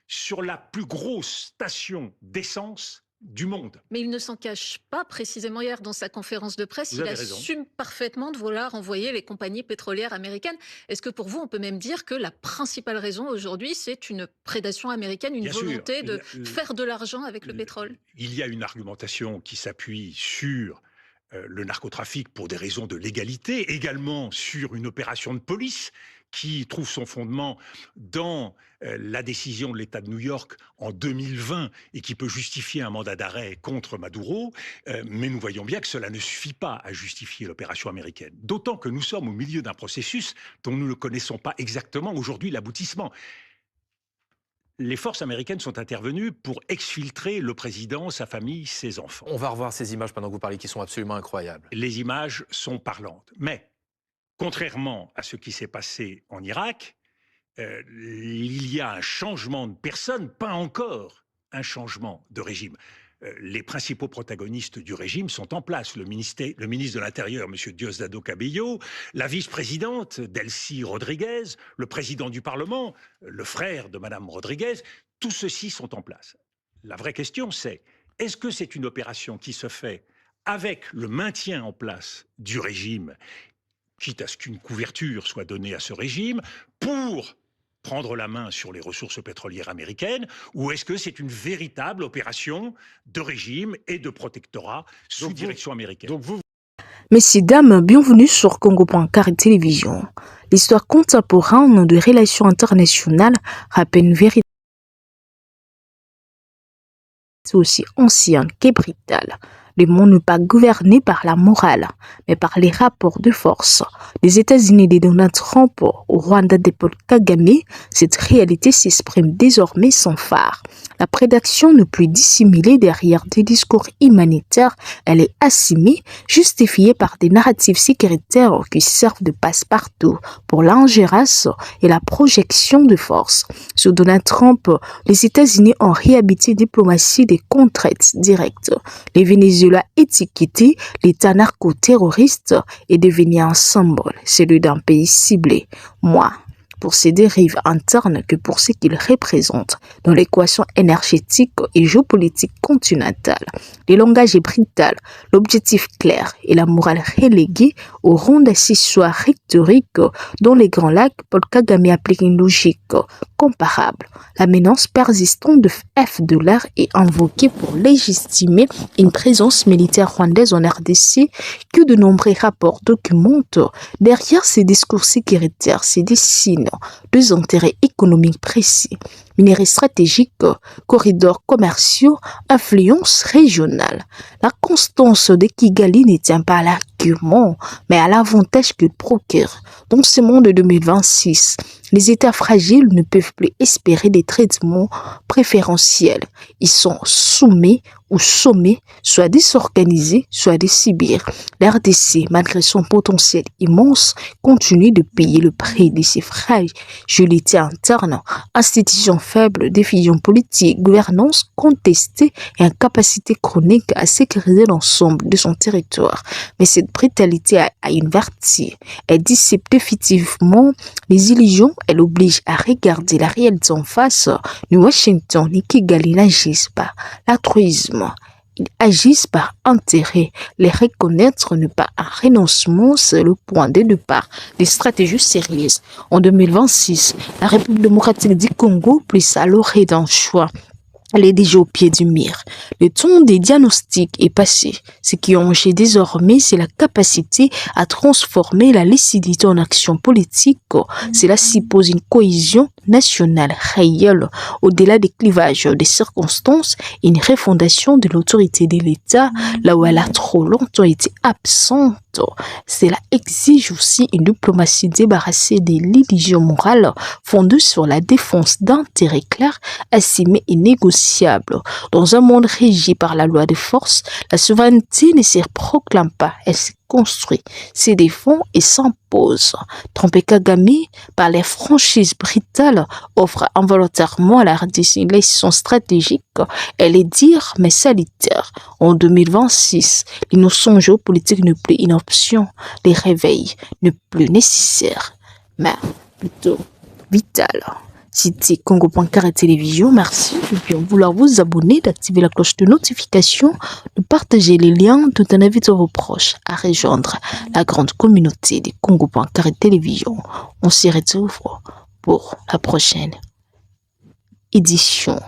sur la plus grosse station d'essence du monde. Mais il ne s'en cache pas. Précisément hier, dans sa conférence de presse, Vous il avez raison. assume parfaitement de vouloir envoyer les compagnies pétrolières américaines. Est-ce que pour vous, on peut même dire que la principale raison aujourd'hui, c'est une prédation américaine, une Bien sûr, volonté de faire de l'argent avec le pétrole? il y a une argumentation qui s'appuie sur le narcotrafic pour des raisons de légalité, également sur une opération de police qui trouve son fondement dans la décision de l'État de New York en 2020 et qui peut justifier un mandat d'arrêt contre Maduro. Mais nous voyons bien que cela ne suffit pas à justifier l'opération américaine. D'autant que nous sommes au milieu d'un processus dont nous ne connaissons pas exactement aujourd'hui l'aboutissement. Les forces américaines sont intervenues pour exfiltrer le président, sa famille, ses enfants. On va revoir ces images pendant que vous parlez qui sont absolument incroyables. Les images sont parlantes. Mais, contrairement à ce qui s'est passé en Irak, il y a un changement de personne, pas encore un changement de régime. Les principaux protagonistes du régime sont en place. Le ministre de l'Intérieur, M. Diosdado Cabello, la vice-présidente, Delcy Rodriguez, le président du Parlement, le frère de Mme Rodriguez, tous ceux-ci sont en place. La vraie question, c'est est-ce que c'est une opération qui se fait avec le maintien en place du régime, quitte à ce qu'une couverture soit donnée à ce régime, pour prendre la main sur les ressources pétrolières américaines, ou est-ce que c'est une véritable opération de régime et de protectorat sous direction américaine? Messieurs, dames, bienvenue sur Congo.car Télévision. L'histoire contemporaine de relations internationales rappelle une vérité aussi ancienne que brutale. Le monde n'est pas gouverné par la morale, mais par les rapports de force. Les États-Unis de Donald Trump au Rwanda de Paul Kagame, cette réalité s'exprime désormais sans phare. La prédation ne plus dissimulée derrière des discours humanitaires, elle est assumée, justifiée par des narratifs sécuritaires qui servent de passe-partout pour l'ingérence et la projection de force. Sous Donald Trump, les États-Unis ont réhabité diplomatie des contraintes directes. Les Vénézuéliens étiqueté, l'État narco-terroriste est devenu un symbole, celui d'un pays ciblé. Moi, pour ses dérives internes que pour ce qu'il représente dans l'équation énergétique et géopolitique continentale. Le langage est brutal, l'objectif clair et la morale reléguée au rang d'accessoires rhétoriques dont les Grands Lacs, Paul Kagame applique une logique comparable. La menace persistante de $, est invoquée pour légitimer une présence militaire rwandaise en RDC que de nombreux rapports documentent. Derrière ces discours sécuritaires se dessinent deux intérêts économiques précis, minerais stratégiques, corridors commerciaux, influence régionale. La constance de Kigali ne tient pas à l'argument, mais à l'avantage qu'il procure. Dans ce monde de 2026, les États fragiles ne peuvent plus espérer des traitements préférentiels. Ils sont soumis ou sommés, soit désorganisés, soit des Sibires. L'RDC, malgré son potentiel immense, continue de payer le prix de ses fragilités internes, institutions faibles, décisions politiques, gouvernance contestée et incapacité chronique à sécuriser l'ensemble de son territoire. Mais cette brutalité a une vertu. Elle dissipe définitivement les illusions, elle oblige à regarder la réalité en face. Ni Washington ni Kigali n'agissent pas. L'altruisme, ils agissent par intérêt. Les reconnaître n'est pas un renoncement, c'est le point de départ des stratégies sérieuses. En 2026, la République démocratique du Congo, plus à l'orée d'un choix, elle est déjà au pied du mur. Le temps des diagnostics est passé. Ce qui enjeu désormais, c'est la capacité à transformer la lucidité en action politique. Cela suppose une cohésion nationale réelle, au-delà des clivages des circonstances, une refondation de l'autorité de l'État, là où elle a trop longtemps été absente. Cela exige aussi une diplomatie débarrassée des litiges morales, fondée sur la défense d'intérêts clairs, assumés et négociables. Dans un monde régi par la loi de force, la souveraineté ne se proclame pas, elle se construit, se défend et s'impose. Tromper Kagame, par les franchises brutales, offre involontairement à la RDC une leçon stratégique. Elle est dire, mais salutaire. En 2026, l'innocent géopolitique n'est plus une option. Les réveils n'est plus nécessaire, mais plutôt vital. C'était Congo.car et Télévision. Merci de bien vouloir vous abonner, d'activer la cloche de notification, de partager les liens, tout en invitant vos proches à rejoindre la grande communauté des Congo.car et Télévision. On s'y retrouve pour la prochaine édition.